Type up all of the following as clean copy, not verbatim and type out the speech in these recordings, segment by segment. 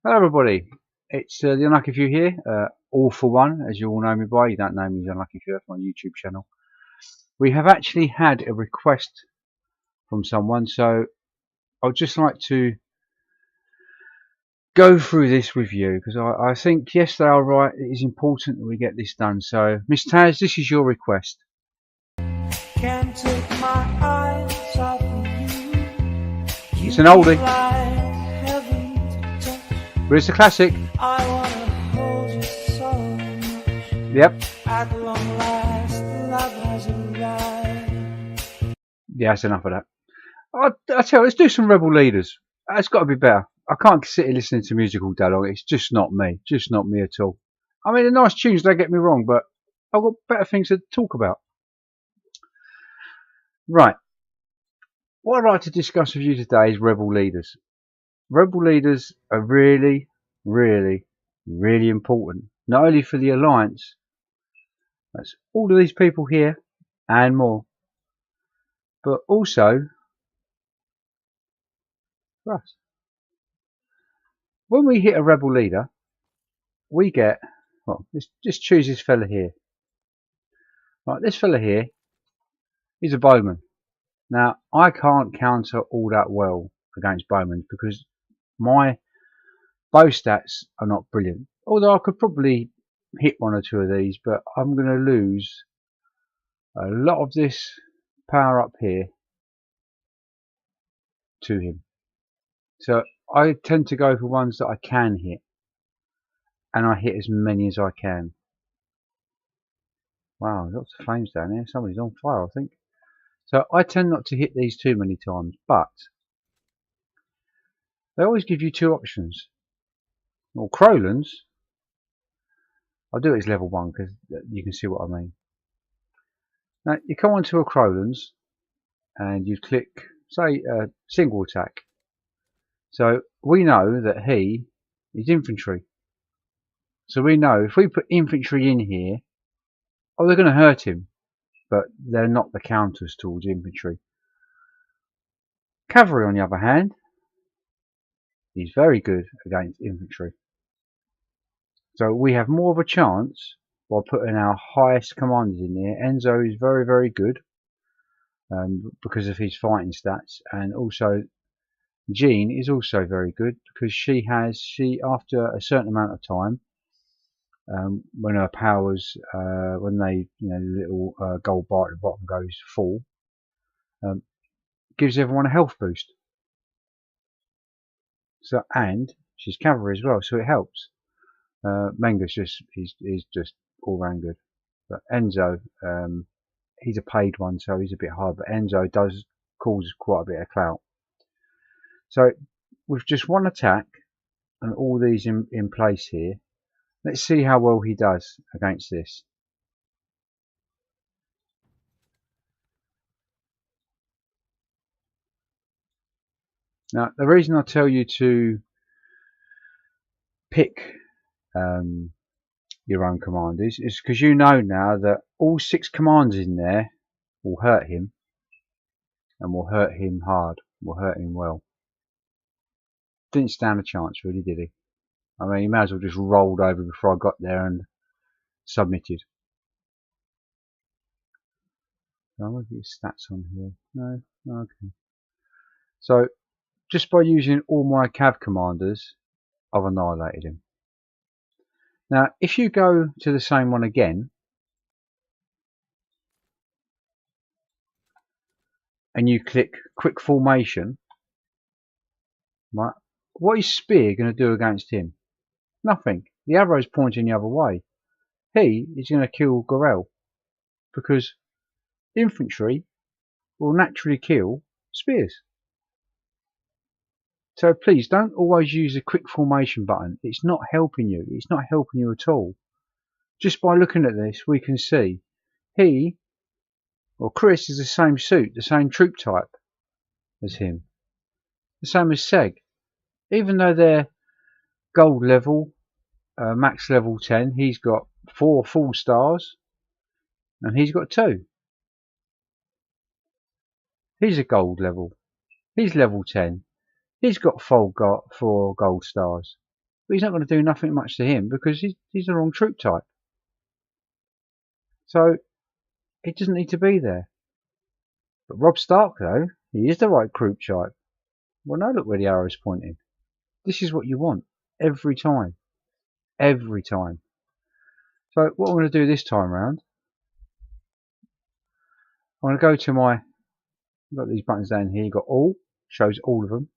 Hello everybody, it's the Unlucky Few here, all for one, as you all know me by. You don't know me as Unlucky Few, that's my YouTube channel. We have actually had a request from someone, so I'd just like to go through this with you, because I think, yes, they are right, it is important that we get this done. So, MissTazz, this is your request. Can't take my eyes off of you. It's an oldie, but it's a classic. I wanna hold you so much. Yep. At long last, love has arrived. Yeah, that's enough of that. I tell you, let's do some Rebel Leaders. It's got to be better. I can't sit here listening to music all day long. It's just not me. Just not me at all. I mean, they're nice tunes, don't get me wrong, but I've got better things to talk about. Right. What I'd like to discuss with you today is Rebel Leaders. Rebel Leaders are really, really, really important. Not only for the Alliance, that's all of these people here and more, but also for us. When we hit a Rebel Leader, we get, well, let's just choose this fella here. Right, this fella here, he's a bowman. Now, I can't counter all that well against bowmen because my bow stats are not brilliant. Although I could probably hit one or two of these, but I'm going to lose a lot of this power up here to him. So I tend to go for ones that I can hit, and I hit as many as I can. Wow, lots of flames down there. Somebody's on fire, I think. So I tend not to hit these too many times, but they always give you two options. Well, Crowlands, I'll do it as level 1 because you can see what I mean. Now, you come onto a Crowlands and you click, say, single attack. So we know that he is infantry. So we know if we put infantry in here, oh, they're going to hurt him, but they're not the counters towards infantry. Cavalry, on the other hand, is very good against infantry. So we have more of a chance by putting our highest commanders in there. Enzo is very, very good because of his fighting stats, and also Jean is also very good because she after a certain amount of time, when her powers, when they, the little gold bar at the bottom goes full, gives everyone a health boost. So, and she's cavalry as well, so it helps. Menga's he's just all round good, but Enzo, he's a paid one, so he's a bit hard. But Enzo does cause quite a bit of clout. So with just one attack and all these in place here, let's see how well he does against this. Now, the reason I tell you to pick your own commanders is because you know now that all 6 commanders in there will hurt him, and will hurt him hard, will hurt him well. Didn't stand a chance, really, did he? I mean, he may as well just rolled over before I got there and submitted. I'm going to get stats on here. No? Okay. So, just by using all my cav commanders, I've annihilated him. Now, if you go to the same one again, and you click quick formation, right, what is Spear going to do against him? Nothing. The arrow's pointing the other way. He is going to kill Gorell, because infantry will naturally kill spears. So please don't always use the quick formation button. It's not helping you. It's not helping you at all. Just by looking at this, we can see Chris is the same suit, the same troop type as him. The same as Seg. Even though they're gold level, max level 10, he's got 4 full stars and he's got 2. He's a gold level. He's level 10. He's got 4 gold stars. but he's not going to do nothing much to him because he's the wrong troop type. So it doesn't need to be there. But Rob Stark, though, he is the right troop type. Well, now look where the arrow's pointing. This is what you want every time. Every time. So what I'm going to do this time round, I'm going to go to my, I've got these buttons down here. You've got all, shows all of them.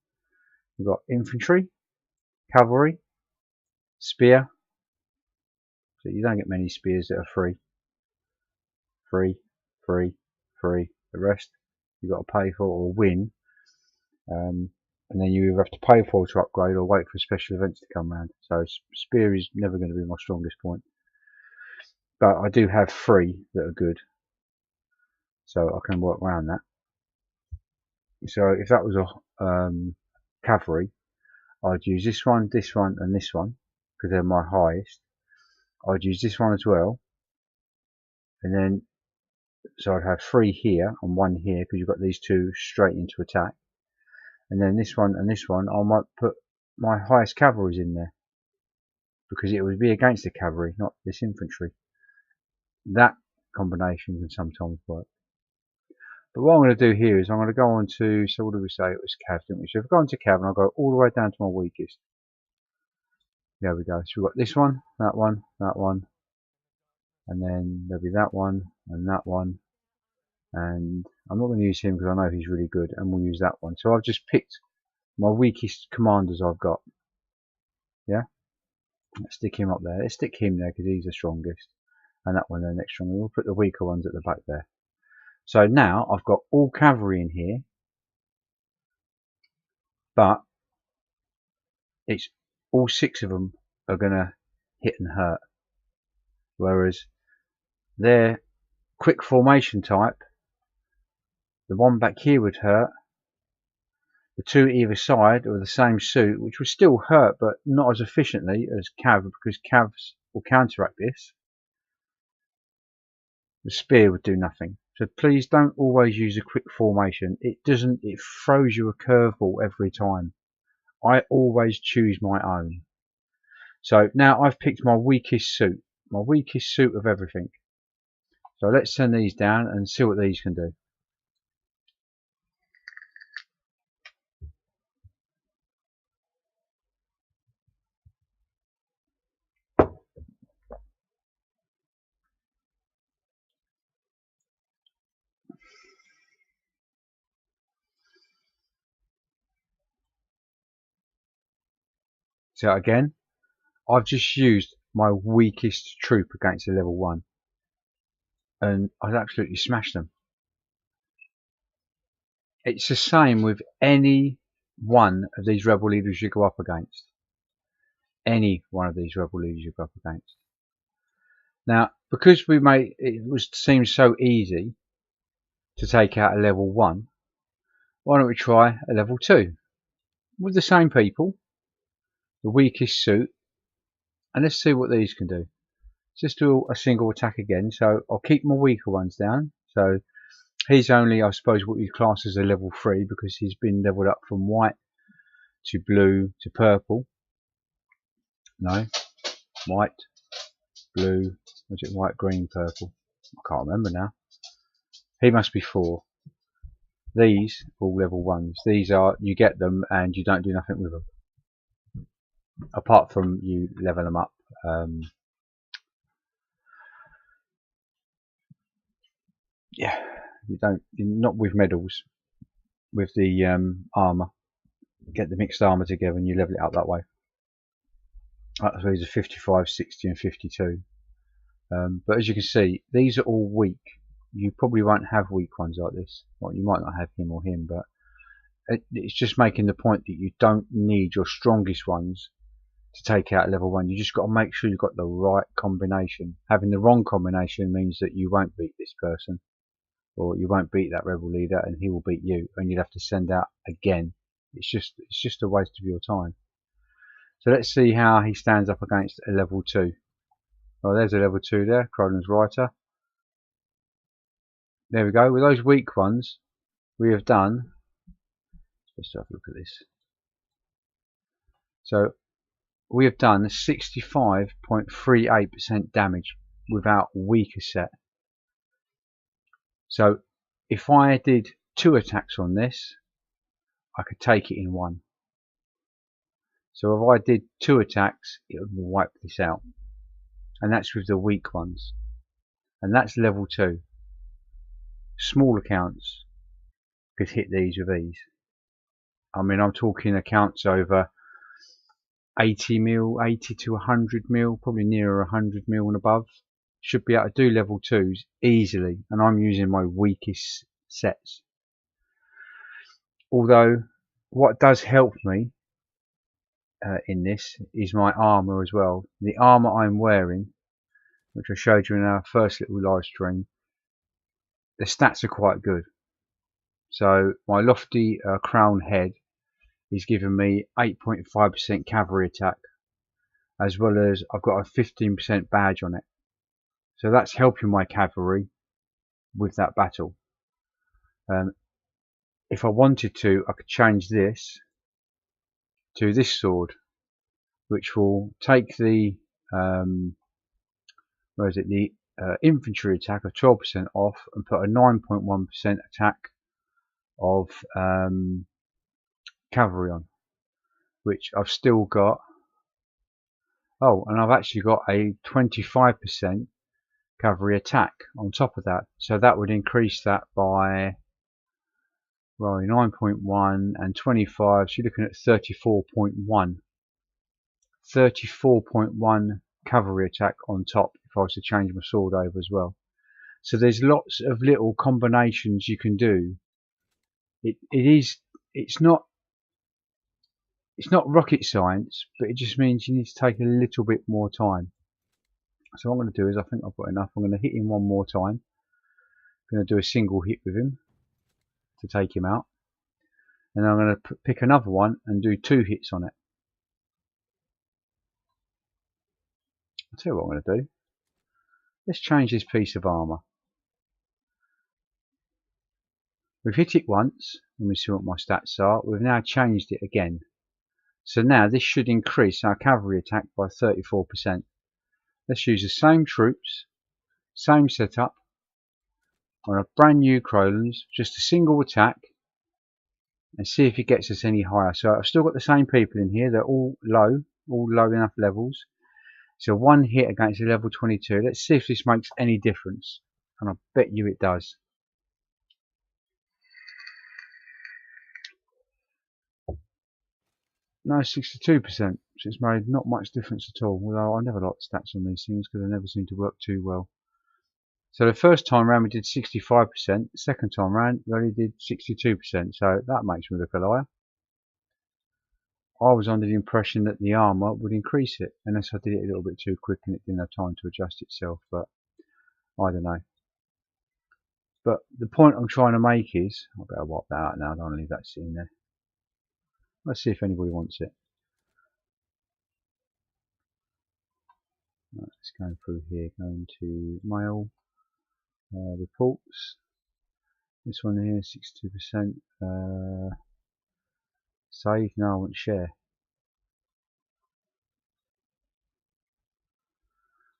You've got infantry, cavalry, spear. So you don't get many spears that are free. Free. The rest you've got to pay for or win. And then you either have to pay for to upgrade or wait for special events to come around. So spear is never going to be my strongest point. But I do have 3 that are good. So I can work around that. So if that was a cavalry, I'd use this one, and this one, because they're my highest. I'd use this one as well. And then, so I'd have 3 here and 1 here, because you've got these 2 straight into attack. And then this one and this one, I might put my highest cavalries in there, because it would be against the cavalry, not this infantry. That combination can sometimes work. But what I'm going to do here is I'm going to go on to, so what did we say? It was cav, didn't we? So if I go on to cav and I'll go all the way down to my weakest. There we go. So we've got this one, that one, and then there'll be that one and that one. And I'm not going to use him because I know he's really good, and we'll use that one. So I've just picked my weakest commanders I've got. Yeah? Let's stick him up there. Let's stick him there because he's the strongest. And that one there next to him. We'll put the weaker ones at the back there. So now I've got all cavalry in here, but it's all 6 of them are going to hit and hurt. Whereas their quick formation type, the one back here would hurt. The 2 either side are the same suit, which would still hurt, but not as efficiently as cav, because cavs will counteract this. The spear would do nothing. So please don't always use a quick formation. It throws you a curveball every time. I always choose my own. So now I've picked my weakest suit of everything. So let's send these down and see what these can do. So again, I've just used my weakest troop against a level 1. And I've absolutely smashed them. It's the same with any one of these rebel leaders you go up against. Any one of these rebel leaders you go up against. Now, because seemed so easy to take out a level 1, why don't we try a level 2 with the same people, the weakest suit, and let's see what these can do. Just do a single attack again. So I'll keep my weaker ones down. So he's only, I suppose, what you class as a level 3 because he's been leveled up from white to blue to purple. No, white, blue, was it white, green, purple? I can't remember now. He must be 4. These are all level 1s. These are, you get them and you don't do nothing with them. Apart from you level them up. Yeah, you're not with medals, with the armour. Get the mixed armour together and you level it up that way. So these are 55, 60 and 52. But as you can see, these are all weak. You probably won't have weak ones like this. Well, you might not have him or him, but it's just making the point that you don't need your strongest ones to take out level 1. You just got to make sure you've got the right combination. Having the wrong combination means that you won't beat this person, or you won't beat that rebel leader, and he will beat you, and you'll have to send out again. It's just a waste of your time. So let's see how he stands up against a level 2. Oh, there's a level 2 there, Cronin's Writer. There we go. With those weak ones, we have done. Let's have a look at this. So we have done 65.38% damage without weaker set. So if I did 2 attacks on this, I could take it in 1. So if I did 2 attacks, it would wipe this out. And that's with the weak ones. And that's level 2. Small accounts could hit these with ease. I mean, I'm talking accounts over 80 mil, 80 to 100 mil, probably nearer 100 mil and above. Should be able to do level 2s easily, and I'm using my weakest sets. Although what does help me in this is my armor as well. The armor I'm wearing, which I showed you in our first little live stream, the stats are quite good. So my lofty crown head is giving me 8.5% cavalry attack, as well as I've got a 15% badge on it. So that's helping my cavalry with that battle. If I wanted to, I could change this to this sword, which will take the infantry attack of 12% off and put a 9.1% attack of cavalry on, which I've still got. Oh, and I've actually got a 25% cavalry attack on top of that, so that would increase that by 9.1 and 25, so you're looking at 34.1 cavalry attack on top if I was to change my sword over as well. So there's lots of little combinations you can do. It's not rocket science, but it just means you need to take a little bit more time. So what I'm going to do is, I think I've got enough. I'm going to hit him one more time. I'm going to do a single hit with him to take him out, and I'm going to pick another one and do 2 hits on it. I'll tell you what I'm going to do. Let's change this piece of armour. We've hit it once, and we see what my stats are. We've now changed it again. So now this should increase our cavalry attack by 34%. Let's use the same troops, same setup, on a brand new Crowlands, just a single attack, and see if it gets us any higher. So I've still got the same people in here. They're all low enough levels. So 1 hit against a level 22. Let's see if this makes any difference, and I bet you it does. No, 62%, so it's made not much difference at all, although I never like the stats on these things because they never seem to work too well. So the first time round we did 65%, the second time round we only did 62%, so that makes me look a liar. I was under the impression that the armour would increase it, unless I did it a little bit too quick and it didn't have time to adjust itself, but I don't know. But the point I'm trying to make is, I better wipe that out now, I don't want to leave that sitting there. Let's see if anybody wants it. Right, let's go through here, going to mail, reports. This one here, 62%. Save, no, I want share.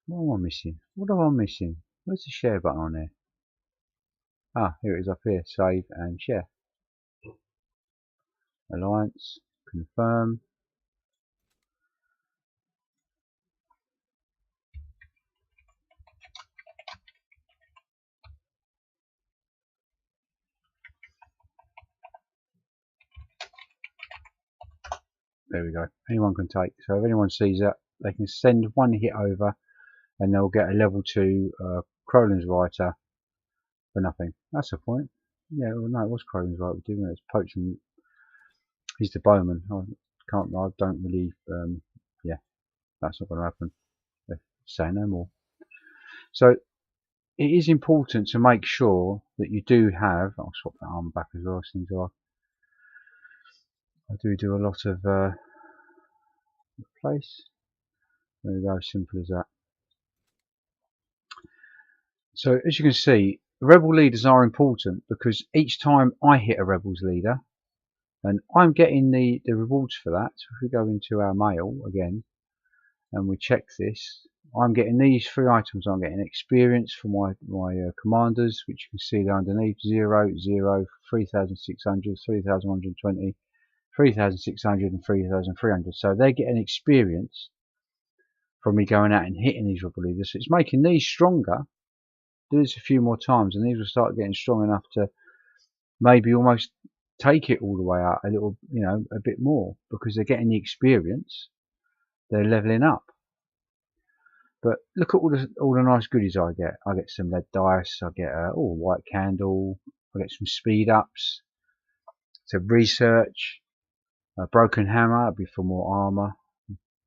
What am I missing? What am I missing? Where's the share button on there? Ah, here it is up here, save and share. Alliance, confirm. There we go. Anyone can take. So if anyone sees that, they can send 1 hit over and they'll get a level 2 Crowlands writer for nothing. That's the point. Yeah, well, no, it was Crowlands writer, didn't it? It's poaching. He's the bowman. I don't really, yeah, that's not going to happen. Say no more. So it is important to make sure that you do have, I'll swap that armor back as well, since I do a lot of replace. There we go, simple as that. So as you can see, rebel leaders are important because each time I hit a rebels leader, and I'm getting the rewards for that. So if we go into our mail again, and we check this, I'm getting these 3 items. I'm getting experience for my commanders, which you can see there underneath: 0, 0, 3,600, 3,120, 3,600 and 3,300. So they're getting experience from me going out and hitting these rebel leaders. So it's making these stronger. Do this a few more times and these will start getting strong enough to maybe almost take it all the way out a little, a bit more, because they're getting the experience, they're leveling up. But look at all the nice goodies I get. I get some lead dice, I get a white candle, I get some speed ups, some research, a broken hammer, it'll be for more armor.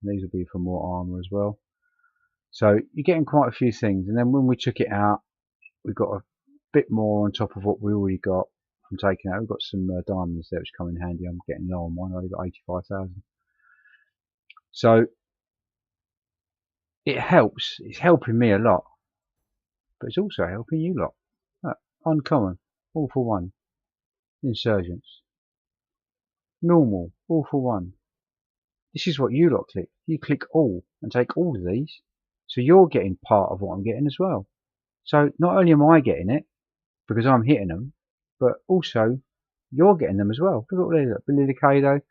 These will be for more armor as well. So you're getting quite a few things, and then when we took it out, we got a bit more on top of what we already got from taking out. We've got some diamonds there which come in handy. I'm getting low on mine. I only got 85,000. So it helps. It's helping me a lot, but it's also helping you lot. Look, uncommon, all for one. Insurgents, normal, all for one. This is what you lot click. You click all and take all of these, so you're getting part of what I'm getting as well. So not only am I getting it because I'm hitting them, but also you're getting them as well. Look at what they look. BnD Alliance,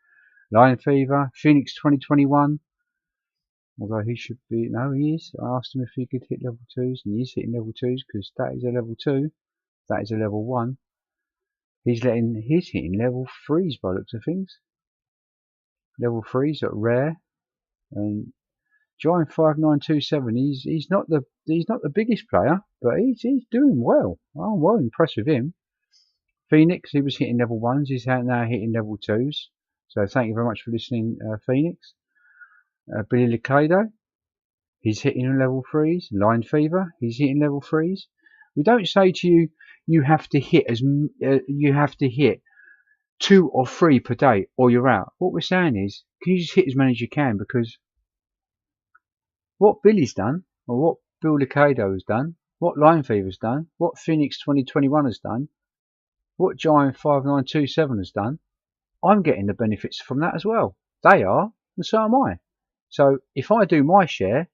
Lion Fever, Phoenix 2021. Although he should be, no, he is. I asked him if he could hit level 2s, and he is hitting level 2s because that is a level 2, that is a level 1. He's hitting level 3s by the looks of things. Level 3s at rare, and Giant 5927. He's not the biggest player, but he's doing well. I'm well impressed with him. Phoenix, he was hitting level 1s. He's now hitting level 2s. So thank you very much for listening, Phoenix. BnD Alliance, he's hitting level 3s. Lion Fever, he's hitting level 3s. We don't say to you, you have to hit 2 or 3 per day or you're out. What we're saying is, can you just hit as many as you can? Because what Billy's done, or what BnD Alliance has done, what Lion Fever's done, what Phoenix 2021 has done, what Giant 5927 has done, I'm getting the benefits from that as well. They are, and so am I. So if I do my share,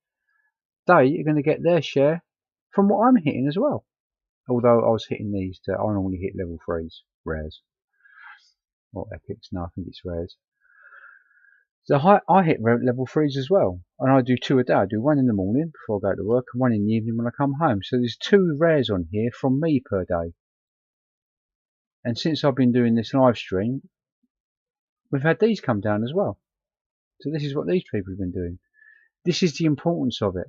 they are going to get their share from what I'm hitting as well. Although I was hitting these, I normally hit level 3s, rares. Or epics, no, I think it's rares. So I hit level 3s as well. And I do 2 a day. I do 1 in the morning before I go to work and 1 in the evening when I come home. So there's 2 rares on here from me per day. And since I've been doing this live stream, we've had these come down as well. So this is what these people have been doing. This is the importance of it.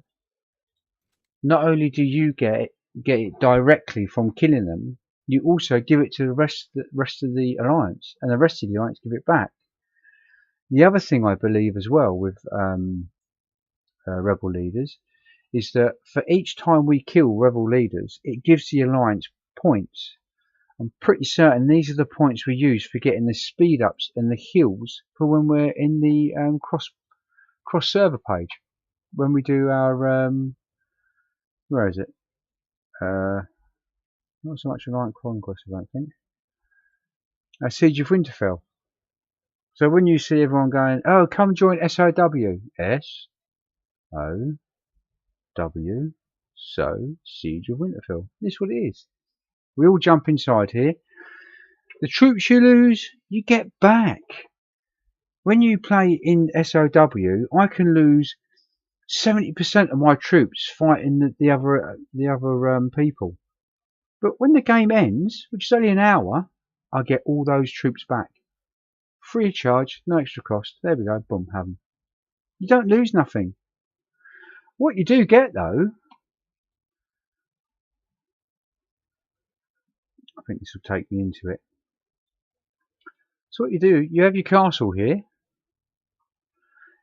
Not only do you get it directly from killing them, you also give it to the rest of the alliance, and the rest of the alliance give it back. The other thing I believe as well with rebel leaders is that for each time we kill rebel leaders, it gives the alliance points. I'm pretty certain these are the points we use for getting the speed ups and the heals for when we're in the cross server page. When we do our where is it? Not so much Alliance Conquest, I don't think. Siege of Winterfell. So when you see everyone going, oh, come join SOW. S-O-W. So, Siege of Winterfell. This is what it is. We all jump inside here. The troops you lose, you get back. When you play in SOW, I can lose 70% of my troops fighting the other people. But when the game ends, which is only an hour, I get all those troops back. Free of charge, no extra cost. There we go, boom, have them. You don't lose nothing. What you do get though, I think this will take me into it. So what you do, you have your castle here.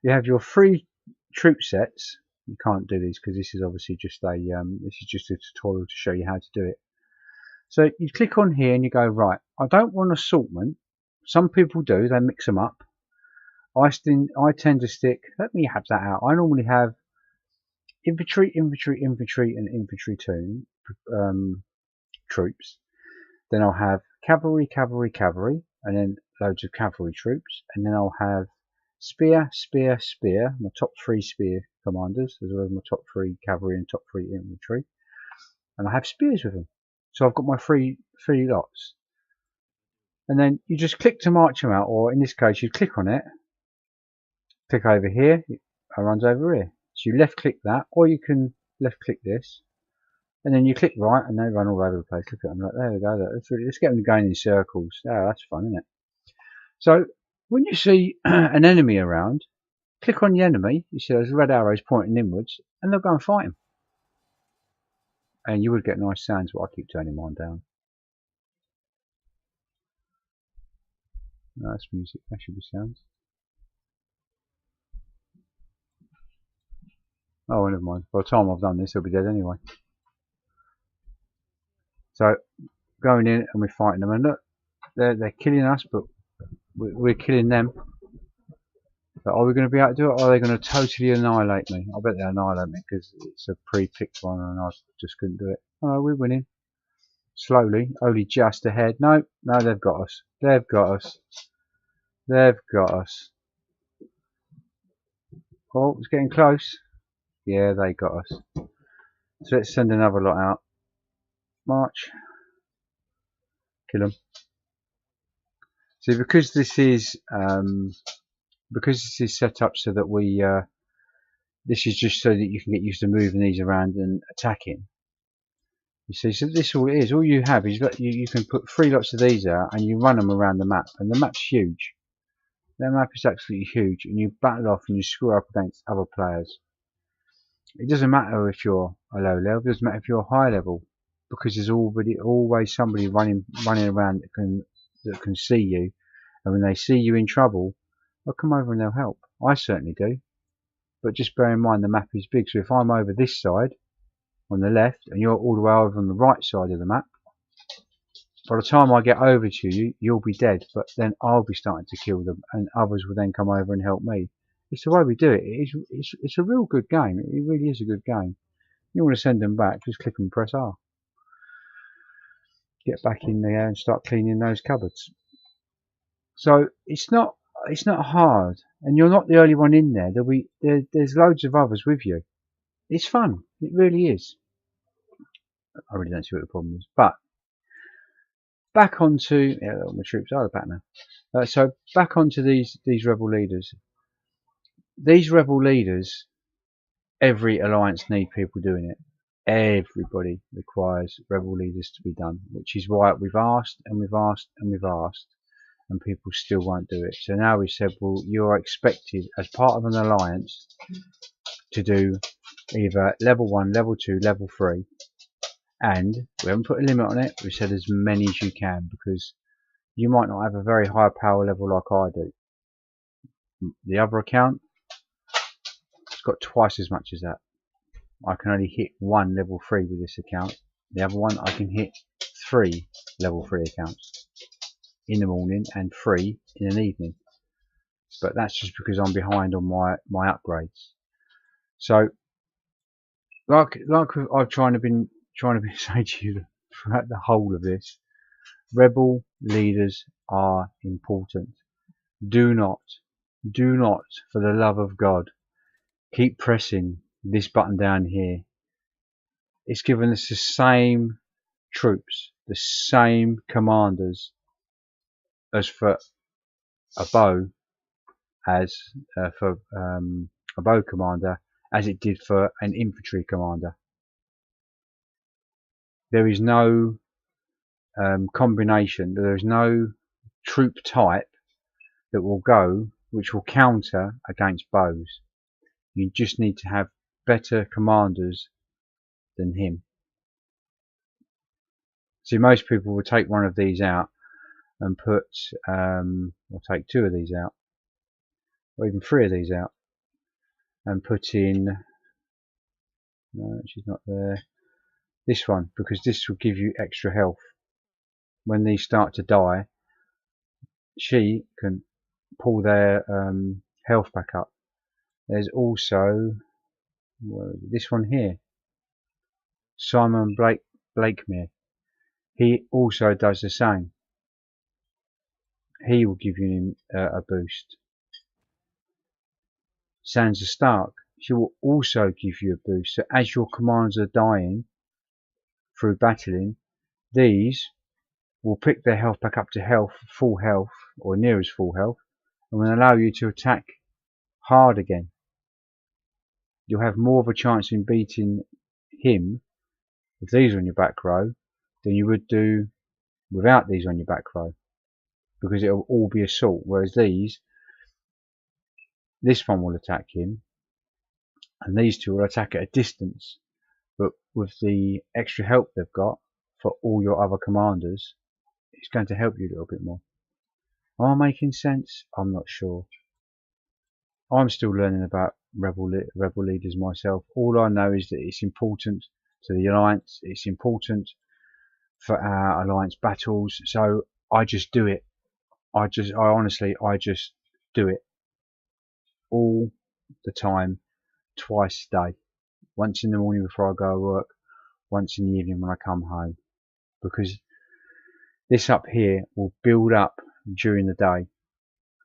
You have your 3 troop sets. You can't do these because this is obviously just a tutorial to show you how to do it. So you click on here and you go, right, I don't want assortment. Some people do, they mix them up. I tend to stick, let me have that out. I normally have infantry, infantry, infantry, and infantry troops. Then I'll have cavalry, cavalry, cavalry, and then loads of cavalry troops. And then I'll have spear, spear, spear, my top 3 spear commanders, as well as my top 3 cavalry and top 3 infantry. And I have spears with them. So I've got my three lots. And then you just click to march them out, or in this case you click on it, click over here, it runs over here. So you left click that, or you can left click this, and then you click right and they run all over the place. Look at them, like, there we go, let's get them going in circles. Oh, that's fun, isn't it? So when you see an enemy around, click on the enemy, you see those red arrows pointing inwards, and they'll go and fight him. And you would get nice sounds, but I keep turning mine down. No, that's music, that should be sounds. Oh, never mind. By the time I've done this, he'll be dead anyway. So, going in and we're fighting them. And look, they're killing us, but we're killing them. So are we going to be able to do it, or are they going to totally annihilate me? I bet they annihilate me because it's a pre-picked one and I just couldn't do it. Oh, we're winning. Slowly, only just ahead. No, they've got us. They've got us. They've got us. Oh, it's getting close. Yeah, they got us. So let's send another lot out. March. Kill them. See, because this is set up so that we this is just so that you can get used to moving these around and attacking. You see, so this all it is. All you have is that you can put 3 lots of these out and you run them around the map, and the map's huge. The map is absolutely huge, and you battle off and you score up against other players. It doesn't matter if you're a low level, it doesn't matter if you're a high level, because there's always somebody running around that can see you, and when they see you in trouble, they'll come over and they'll help. I certainly do. But just bear in mind the map is big, so if I'm over this side on the left and you're all the way over on the right side of the map, by the time I get over to you, you'll be dead, but then I'll be starting to kill them and others will then come over and help me. It's the way we do it. It's a real good game. It really is a good game. You want to send them back, just click and press R. Get back in there and start cleaning those cupboards. So it's not hard, and you're not the only one in there. There's loads of others with you. It's fun. It really is. I really don't see what the problem is. But back onto my troops are back now. So back onto these rebel leaders. These rebel leaders, every alliance need people doing it. Everybody requires rebel leaders to be done, which is why we've asked and we've asked and we've asked, and people still won't do it. So now we said, well, you're expected as part of an alliance to do either level 1, level 2, level 3, and we haven't put a limit on it. We said as many as you can, because you might not have a very high power level like I do. The other account, it's got twice as much as that. I can only hit 1 level 3 with this account. The other one, I can hit 3 level 3 accounts in the morning and 3 in an evening. But that's just because I'm behind on my upgrades. So, like I've trying to be saying to you throughout the whole of this, rebel leaders are important. Do not, for the love of God, keep pressing this button down here. It's given us the same troops, the same commanders as for a bow, for a bow commander, as it did for an infantry commander. There is no combination, there is no troop type that will go which will counter against bows. You just need to have better commanders than him. See, most people will take one of these out and put, or take 2 of these out, or even 3 of these out, and put in, no, she's not there, this one, because this will give you extra health. When these start to die, she can pull their health back up. There's also this one here, Simon Blakemere. He also does the same. He will give you a boost. Sansa Stark, she will also give you a boost. So as your commanders are dying through battling, these will pick their health back up to full health, or near as full health, and will allow you to attack hard again. You'll have more of a chance in beating him with these on your back row than you would do without these on your back row, because it'll all be assault, whereas this one will attack him and these two will attack at a distance, but with the extra help they've got for all your other commanders, it's going to help you a little bit more. Am I making sense? I'm not sure. I'm still learning about rebel leaders myself. All I know is that it's important to the Alliance, it's important for our Alliance battles, so I just do it. I honestly just do it all the time, twice a day. Once in the morning before I go to work, once in the evening when I come home, because this up here will build up during the day.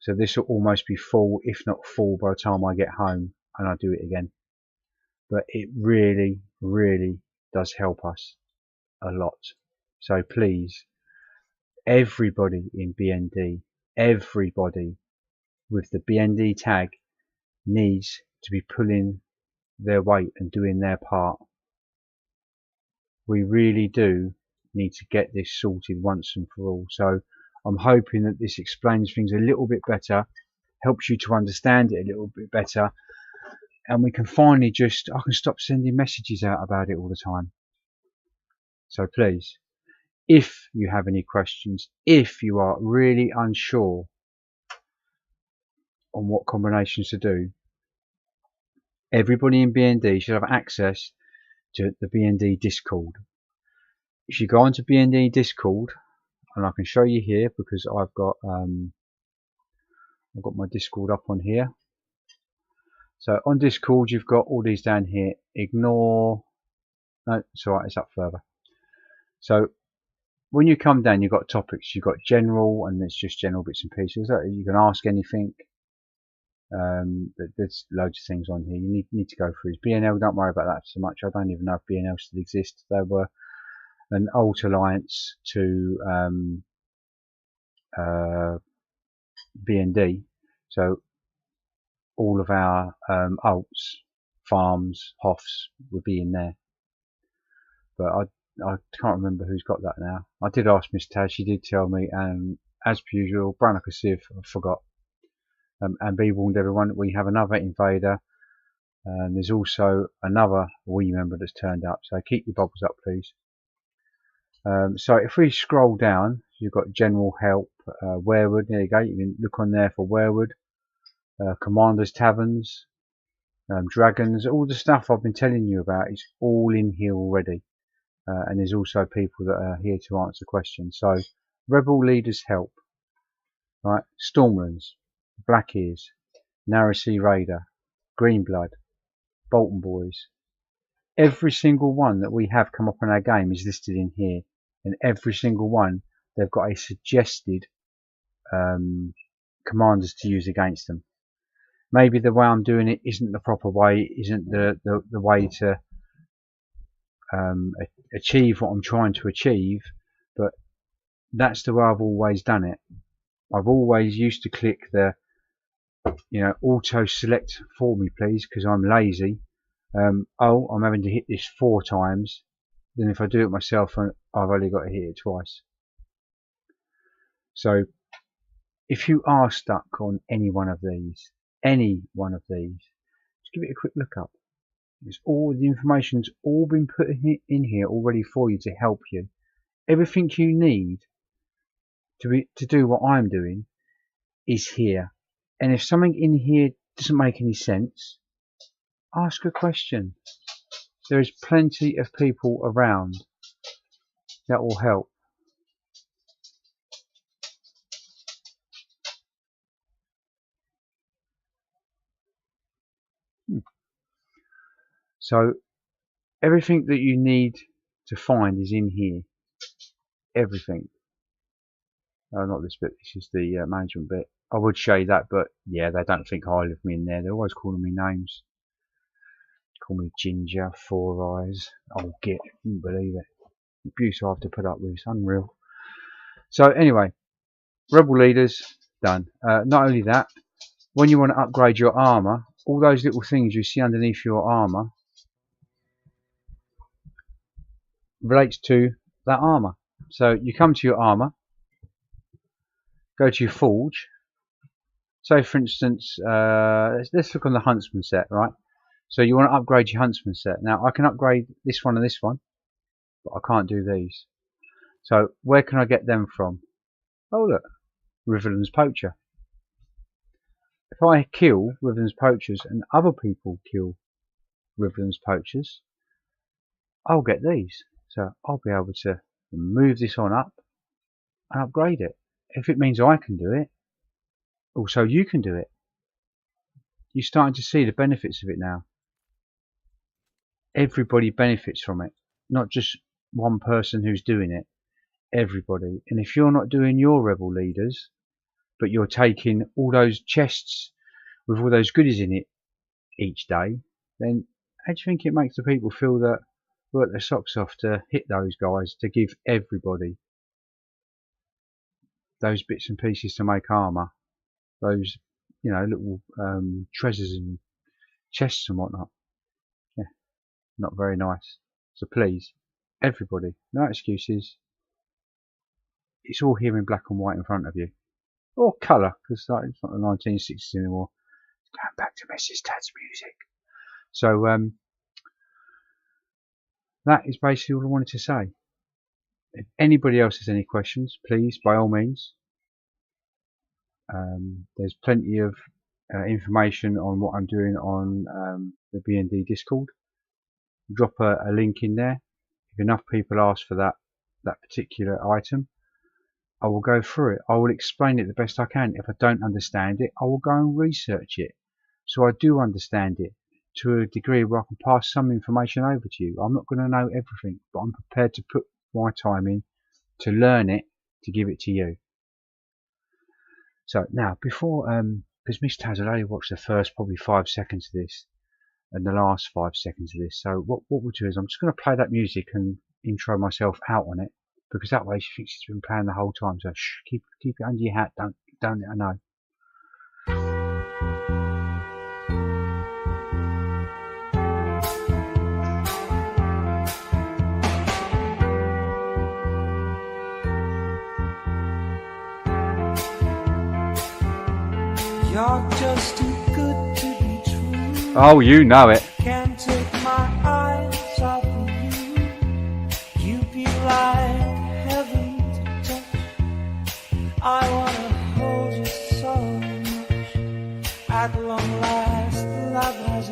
So this will almost be full, if not full, by the time I get home and I do it again. But it really, really does help us a lot. So please, everybody in BnD, everybody with the BnD tag needs to be pulling their weight and doing their part. We really do need to get this sorted once and for all. So I'm hoping that this explains things a little bit better, helps you to understand it a little bit better, and we can finally I can stop sending messages out about it all the time. So please, if you have any questions, if you are really unsure on what combinations to do, everybody in BnD should have access to the BnD Discord. If you go onto BnD Discord, and I can show you here because I've got my Discord up on here. So on Discord, you've got all these down here. Ignore. No, it's alright. It's up further. So when you come down, you've got topics. You've got general, and it's just general bits and pieces. You can ask anything. There's loads of things on here. You need to go through. BNL, don't worry about that so much. I don't even know if BNL still exists. They were an alt alliance to BnD. So all of our alts, farms, Hoffs would be in there. But I can't remember who's got that now. I did ask MissTazz, she did tell me, and as per usual, brown like a sieve, I forgot. And be warned everyone, we have another invader, and there's also another Wii member that's turned up, so keep your bubbles up please. So if we scroll down, you've got general help, Werewood, there you go, you can look on there for Werewood, Commanders Taverns, Dragons, all the stuff I've been telling you about is all in here already. And there's also people that are here to answer questions. So Rebel Leaders Help, right? Stormlands, Black Ears, Narrow Sea Raider, Greenblood, Bolton Boys. Every single one that we have come up in our game is listed in here, and every single one they've got a suggested commanders to use against them. Maybe the way I'm doing it isn't the proper way, isn't the way to achieve what I'm trying to achieve, but that's the way I've always done it. I've always used to click the auto select for me please, because I'm lazy. Oh, I'm having to hit this 4 times, then if I do it myself I've only got to hit it twice. So if you are stuck on any one of these, just give it a quick look up. It's all the information's all been put in here already for you to help you. Everything you need to do what I'm doing is here. And if something in here doesn't make any sense, ask a question. There is plenty of people around that will help. So everything that you need to find is in here. Everything. Not this bit, this is the management bit. I would show you that, but yeah, they don't think highly of me in there. They're always calling me names. Call me Ginger, Four Eyes. Oh, git, couldn't believe it. The abuse I have to put up with, it's unreal. So anyway, Rebel Leaders, done. Not only that, when you want to upgrade your armor, all those little things you see underneath your armor relates to that armor. So you come to your armor, go to your forge. So for instance, let's look on the Huntsman set, right? So you want to upgrade your Huntsman set. Now I can upgrade this one and this one, but I can't do these. So where can I get them from? Oh look, Riverland's Poacher. If I kill Riverland's Poachers and other people kill Riverland's Poachers, I'll get these. So I'll be able to move this on up and upgrade it. If it means I can do it, also you can do it. You're starting to see the benefits of it now. Everybody benefits from it, not just one person who's doing it. Everybody. And if you're not doing your Rebel Leaders, but you're taking all those chests with all those goodies in it each day, then how do you think it makes the people feel that work their socks off to hit those guys, to give everybody those bits and pieces to make armor, those, you know, little treasures and chests and whatnot? Yeah, not very nice. So please, everybody, no excuses. It's all here in black and white in front of you, or colour, because it's not the 1960s anymore. It's going back to MissTazz music. So that is basically all I wanted to say. If anybody else has any questions, please, by all means. There's plenty of information on what I'm doing on the BnD Discord. Drop a link in there. If enough people ask for that particular item, I will go through it. I will explain it the best I can. If I don't understand it, I will go and research it, so I do understand it to a degree where I can pass some information over to you. I'm not going to know everything, but I'm prepared to put my time in to learn it, to give it to you. So now, before, because MissTazz had only watched the first probably 5 seconds of this and the last 5 seconds of this, so what we'll do is I'm just going to play that music and intro myself out on it, because that way she thinks she's been playing the whole time. So shh, keep it under your hat, don't let her know. You're just too good to be true. Oh, you know it. Can't take my eyes off of you. You be like heaven to touch. I wanna hold you so much. At long last, love has